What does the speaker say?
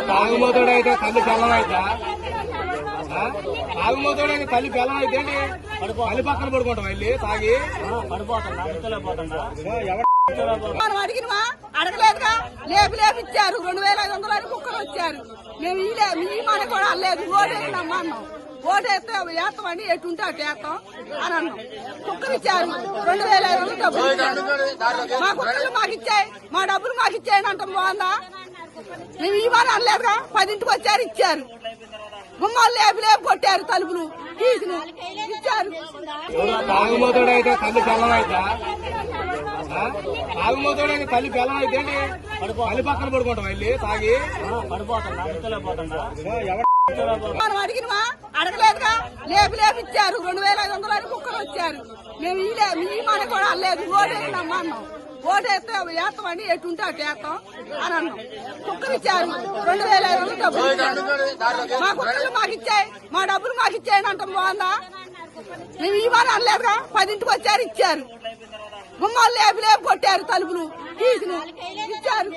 తాగుమోతుడైతే తల్లి పిల్లమైతే తాగుమోతుడైతే తల్లి పిల్లమైతే తల్లి పక్కన పడుకుంటాం వెళ్ళి తాగి మనం అడిగినవా అడగలేదుగా లేపు ఇచ్చారు 2500 కుక్కలు వచ్చారు మేము ఈ మన కూడా అనలేదు ఓటేసినమ్మా అన్నాం ఓటేస్తే వేస్తామని ఎటుంటే అటు వేస్తాం అని అన్నాం కుక్కలు ఇచ్చారు 2500 డబ్బులు మా కుక్కలు మాకు ఇచ్చాయి మా డబ్బులు మాకు ఇచ్చాయని అంటాం బాగుందా మేము ఇవ్వని అనలేదుగా 10ంటికి వచ్చారు ఇచ్చారు గుమ్మాలు లేపు కొట్టారు తలుపులు తీసుకుని ఇచ్చారు తాగుమోతుడైతే తల్లి పిల్లమైతే తాగుమోతుడైతే తల్లి పిల్లమైతే తల్లి పక్కన పడుకుంటాం వెళ్ళి తాగి మనం అడిగినవా అడగలేదుగా లేపు ఇచ్చారు 2500 కుక్కలు వచ్చారు మేము ఈ మన కూడా అనలేదు ఓటేసినమ్మా అన్నాం ఓటేస్తే వేస్తామని ఎటుంటే అటు వేస్తాం అని అన్నాం కుక్కలు ఇచ్చారు 2500 డబ్బులు మా కుక్కలు మాకు ఇచ్చాయి మా డబ్బులు మాకు ఇచ్చాయని అంటాం బాగుందా మేము ఇవ్వని అనలేదుగా 10ంటికి వచ్చారు ఇచ్చారు గుమ్మాలు లేపు కొట్టారు తలుపులు తీసుకుని ఇచ్చారు